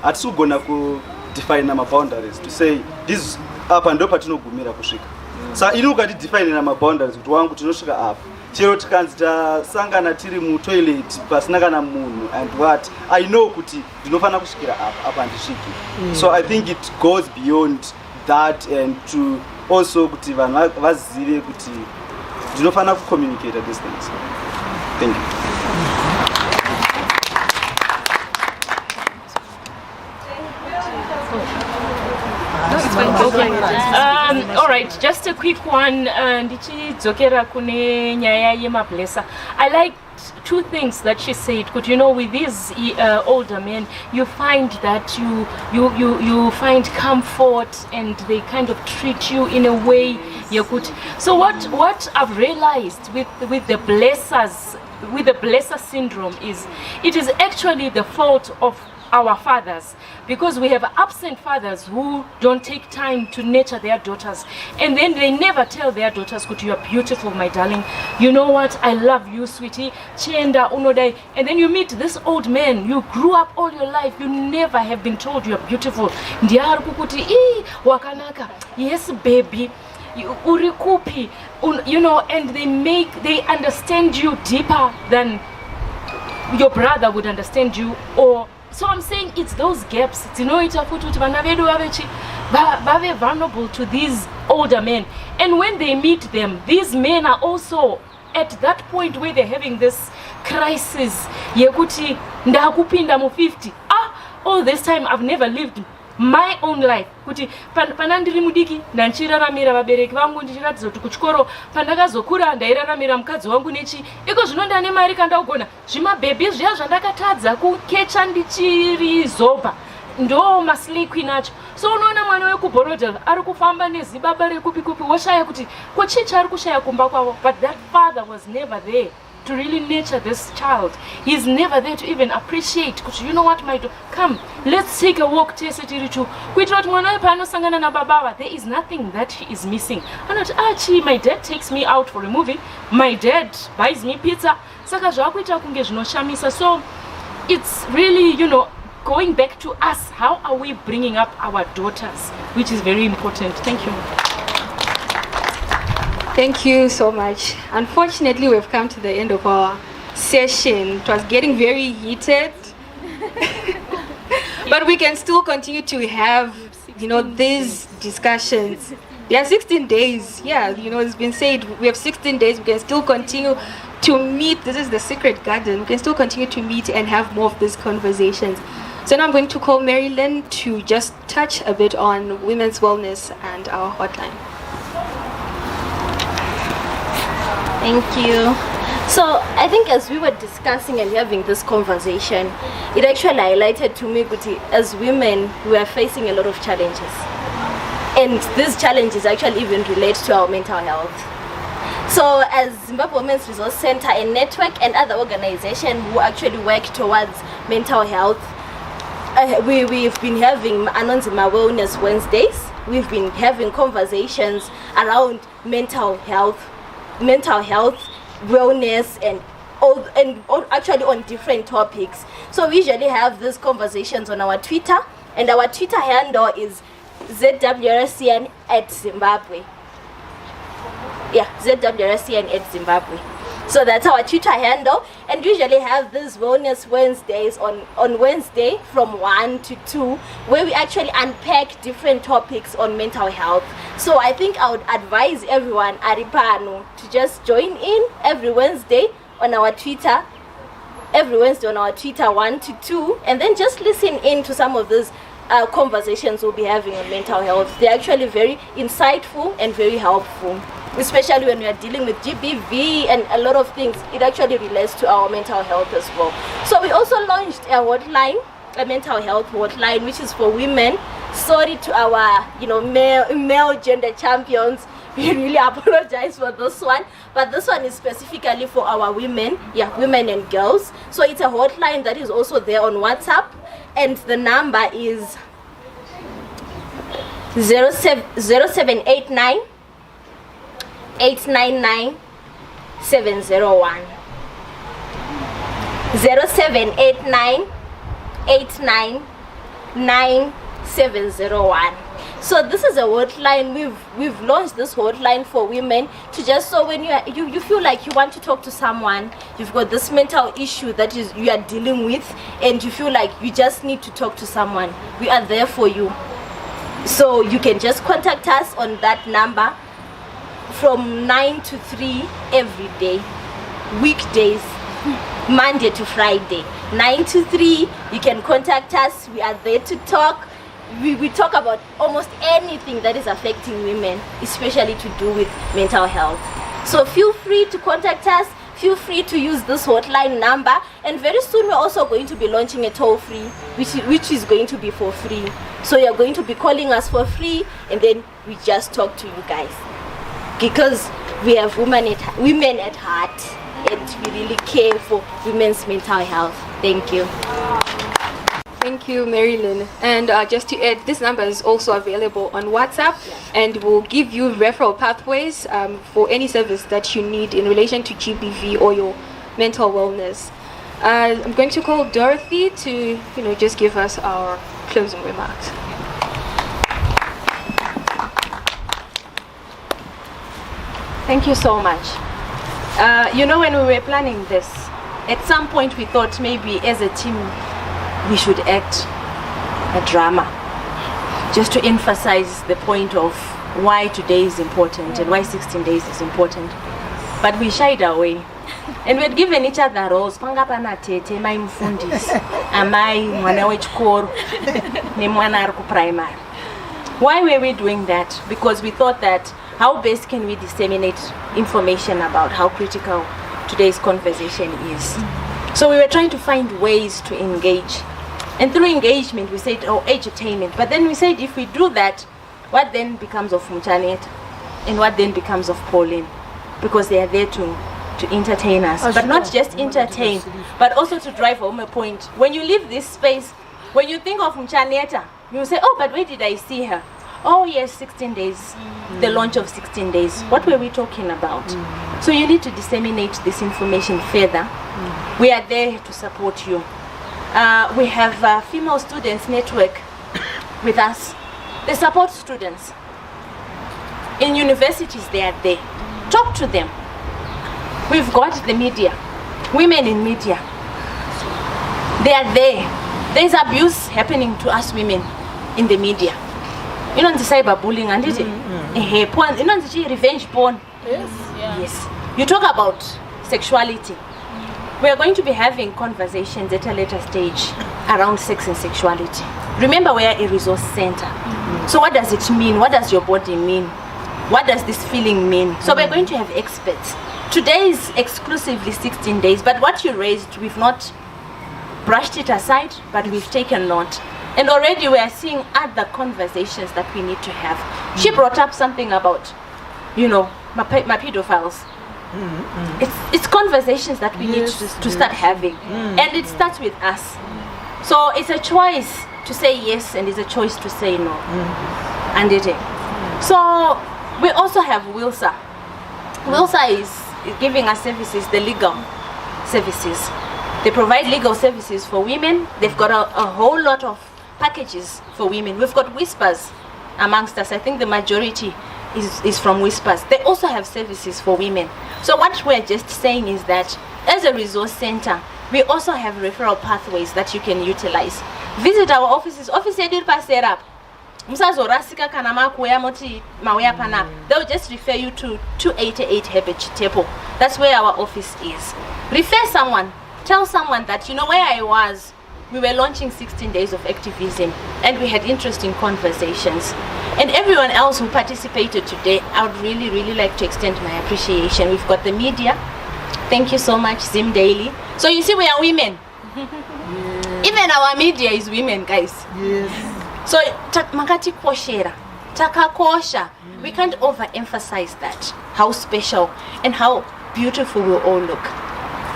J: hatisugona ku define our boundaries to say this apa ndo patinogumira kusvika. Sa ini ukati define nama boundaries kuti wangu tinosvika apa. Chero tikanzi tasangana tiri mu toilet pasina kana munhu and what I know kuti ndinofana kusvikira apa ndisviki. So I think it goes beyond that and to also kuti vanhu vazive kuti ndinofana ku communicate these things. Thank you.
F: All right, just a quick one. Ndichidzokera kune nyaya yemablesa. I liked two things that she said. But you know, with these older men, you find that you find comfort and they kind of treat you in a way you could. So what I've realized with the blessers, with the blesser syndrome is, it is actually the fault of our fathers, because we have absent fathers who don't take time to nurture their daughters, and then they never tell their daughters, "Good, you are beautiful, my darling. You know what? I love you, sweetie. Chenda unodai." And then you meet this old man. You grew up all your life. You never have been told you are beautiful. Ndiar kukuti wakanaka. Yes, baby. Uri kupi. You know, and they understand you deeper than your brother would understand you. Or so I'm saying it's those gaps. You know, it's vulnerable to these older men. And when they meet them, these men are also at that point where they're having this crisis. Yekuti ndakupinda mu 50. All this time I've never lived my own life. Kuti panandiri mudiki ndanchiraramira vabereki vangu ndichiratidza kuti kuchikoro pandakazokura ndairaramira mukadzi wangu nechi iko zvino ndane mari kandaugona zvimabhebhi zviya zvandakatadza kukecha ndichiri zopa ndo maslay queen acho. So unoona mwana wekubhorodha ari kufamba nezibaba rekupi kupi woshaya kuti kochicha ari kushaya kumba kwavo, but that father was never there to really nurture this child. He's never there to even appreciate. You know what, my daughter, come, let's take a walk. There is nothing that he is missing. I'm not actually, my dad takes me out for a movie. My dad buys me pizza. So it's really, you know, going back to us. How are we bringing up our daughters? Which is very important. Thank you.
E: Thank you so much. Unfortunately, we've come to the end of our session. It was getting very heated. But we can still continue to have, you know, these discussions. There are 16 days. Yeah, you know, it's been said we have 16 days. We can still continue to meet. This is the secret garden. We can still continue to meet and have more of these conversations. So now I'm going to call Mary Lynn to just touch a bit on women's wellness and our hotline.
D: Thank you. So I think as we were discussing and having this conversation, it actually highlighted to me, Guti, as women, we are facing a lot of challenges. And these challenges actually even relate to our mental health. So as Zimbabwe Women's Resource Center, a network and other organizations who actually work towards mental health, we've been having Anonzima Wellness Wednesdays. We've been having conversations around mental health, wellness, and actually on different topics. So we usually have these conversations on our Twitter, and our Twitter handle is ZWRCN@Zimbabwe. Yeah, ZWRCN@Zimbabwe. So that's our Twitter handle, and usually have these Wellness Wednesdays on Wednesday from 1 to 2, where we actually unpack different topics on mental health. So I think I would advise everyone, Aripano, to just join in every Wednesday on our Twitter. Every Wednesday on our Twitter 1 to 2, and then just listen in to some of those conversations we'll be having on mental health. They're actually very insightful and very helpful, especially when we are dealing with GBV and a lot of things. It actually relates to our mental health as well. So we also launched a hotline, a mental health hotline, which is for women. Sorry to our male gender champions, we really apologize for this one, but this one is specifically for our women, women and girls. So it's a hotline that is also there on WhatsApp, and the number is 0789 899 701. 0789 899 701. So this is a hotline. We've launched this hotline for women to just, so when you feel like you want to talk to someone, you've got this mental issue that you are dealing with, and you feel like you just need to talk to someone, we are there for you. So you can just contact us on that number from 9 to 3 every day, weekdays, Monday to Friday, 9 to 3. You can contact us. We are there to talk. We talk about almost anything that is affecting women, especially to do with mental health. So feel free to contact us. Feel free to use this hotline number, and very soon we're also going to be launching a toll-free, which is going to be for free. So you're going to be calling us for free, and then we just talk to you guys, because we have women at heart, and we really care for women's mental health. Thank you.
E: Thank you, Marilyn. And just to add, this number is also available on WhatsApp, and will give you referral pathways for any service that you need in relation to GBV or your mental wellness. I'm going to call Dorothy to, just give us our closing remarks.
C: Thank you so much. When we were planning this, at some point we thought maybe as a team we should act a drama, just to emphasize the point of why today is important and why 16 days is important. But we shied away, and we had given each other roles. Pangapana tete, mai mfundisi, amai mwana wechikoro, ne mwana ari kuprimary. Why were we doing that? Because we thought that how best can we disseminate information about how critical today's conversation is. So we were trying to find ways to engage. And through engagement, we said, edutainment. But then we said, if we do that, what then becomes of Mchanet? And what then becomes of Pauline? Because they are there to entertain us. But not just entertain, but also to drive home a point. When you leave this space, when you think of Mchaneta, you will say, but where did I see her? Oh yes, 16 days, the launch of 16 days. What were we talking about? So you need to disseminate this information further. We are there to support you. We have a female students network with us. They support students. In universities, they are there. Talk to them. We've got the media, women in media. They are there. There's abuse happening to us women in the media. You know the cyberbullying and the revenge porn. Yes. You talk about sexuality. We are going to be having conversations at a later stage around sex and sexuality. Remember, we are a resource center. So what does it mean? What does your body mean? What does this feeling mean? So we're going to have experts. Today is exclusively 16 days, but what you raised, we've not brushed it aside, but we've taken note. And already we are seeing other conversations that we need to have. She brought up something about, my pedophiles. It's conversations that we need to start having. And it starts with us. So it's a choice to say yes, and it's a choice to say no. And it is. So we also have Wilsa. Wilsa is giving us services, the legal services. They provide legal services for women. They've got a whole lot of packages for women. We've got whispers amongst us. I think the majority is from Whispers. They also have services for women. So what we're just saying is that as a resource center, we also have referral pathways that you can utilize. Visit our offices. Office yedu iri paSrhr. Musazorasika kana makuya moti mauya pana. They'll just refer you to 288 Herbert Temple. That's where our office is. Refer someone. Tell someone that, you know, where I was, we were launching 16 days of activism and we had interesting conversations. And everyone else who participated today, I would really, really like to extend my appreciation. We've got the media. Thank you so much, Zim Daily. So you see, we are women. Even our media is women, guys.
G: Yes.
C: So makati koshera, takakosha. We can't overemphasize that, how special and how beautiful we all look.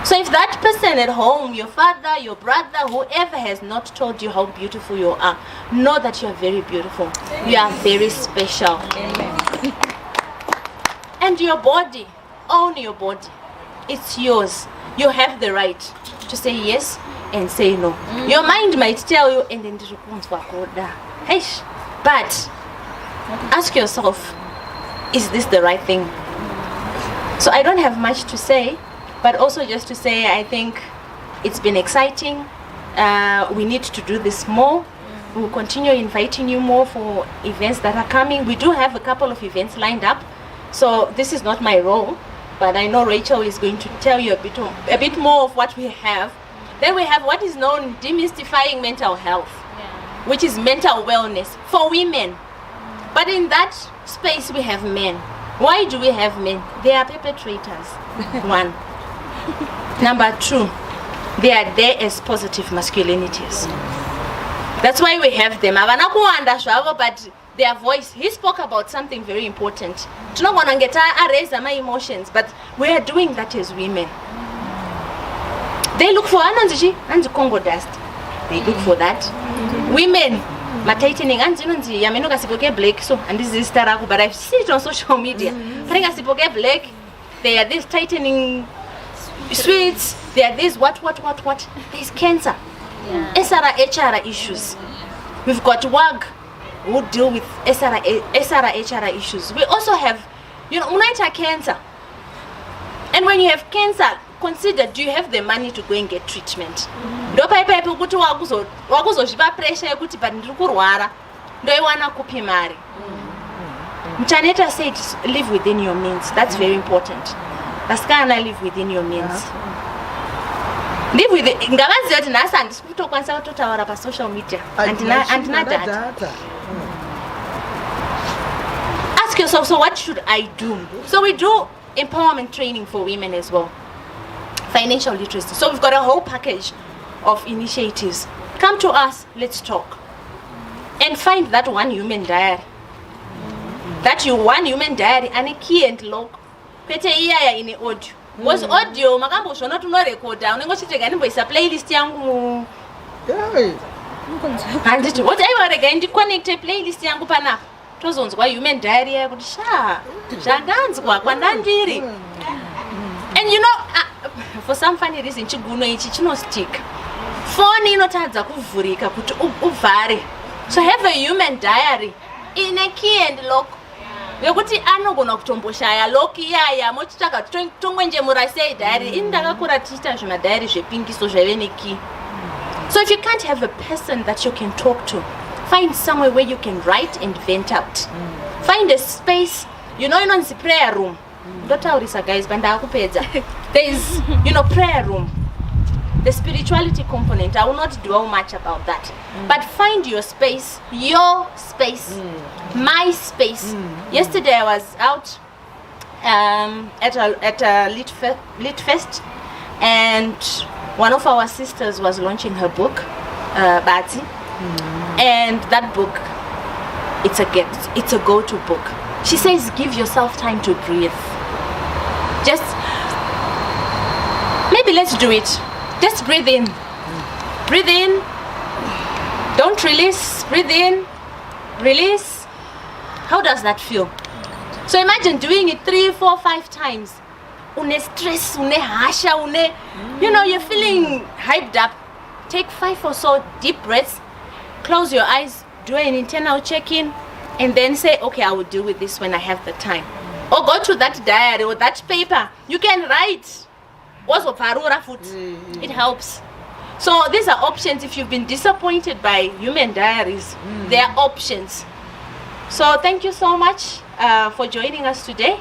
C: So if that person at home, your father, your brother, whoever has not told you how beautiful you are, know that you are very beautiful. You are very special. Amen. And your body, own your body. It's yours. You have the right to say yes and say no. Your mind might tell you, and then but ask yourself, is this the right thing? So I don't have much to say, but also just to say I think it's been exciting. We need to do this more. We will continue inviting you more for events that are coming. We do have a couple of events lined up. So this is not my role, but I know Rachel is going to tell you a bit more of what we have. Then we have what is known demystifying mental health, which is mental wellness for women. But in that space we have men. Why do we have men? They are perpetrators. One. Number two, they are there as positive masculinities. That's why we have them. But their voice, he spoke about something very important. Do not want to get raise my emotions, but we are doing that as women. They look for and Congo dust. They look for that. Women, my tightening and black. So, and this is Taraku, but I've seen it on social media. Black. They are this tightening sweets. They are this what. There's cancer. SRH issues. We've got WAG who deal with SRH issues. We also have, unaita cancer. And when you have cancer, consider, do you have the money to go and get treatment? Do pressure Mchaneta said live within your means. That's very important. Baskana live within your means. Live with it. Social media and not that. Ask yourself, so what should I do? So we do empowerment training for women as well. Financial literacy. So we've got a whole package of initiatives. Come to us, let's talk. And find that one human diary. One human diary and a key and log. Pete iya in audio. Was audio makambo shona tuno recorder. Unengo chitegani boisa playlist yangu. And whatever again, connect playlist yangu pana. Tozonzwa human diary yakuti sha. Zvaganzwa kwandandiri. And for some funny reason chiguno ichi chinostick. Phone inotadza kuvhurika kuti uvhare. So have a human diary in a key and lock. Yekuti anogona kutomboshaya lock iyaya mochitaka tongwenjemura sei diary indakakura tichita zvimadhiary zvepingiso zvaive nekey. So if you can't have a person that you can talk to, find somewhere where you can write and vent out. Find a space, inonzi prayer room. Ndotaurisa guys, bandakupedza. There is, prayer room. The spirituality component, I will not dwell much about that. But find your space, my space. Yesterday I was out at a lit fest, and one of our sisters was launching her book, Bati. And that book, it's a go-to book. She says, give yourself time to breathe. Just, maybe let's do it. Just breathe in. Breathe in. Don't release. Breathe in. Release. How does that feel? So imagine doing it 3, 4, 5 times. Une stress, une hasha, you're feeling hyped up. Take 5 or so deep breaths. Close your eyes. Do an internal check-in. and then say, okay, I will deal with this when I have the time. Or go to that diary or that paper. You can write. Also, it helps. So these are options. If you've been disappointed by human diaries, there are options. So thank you so much for joining us today.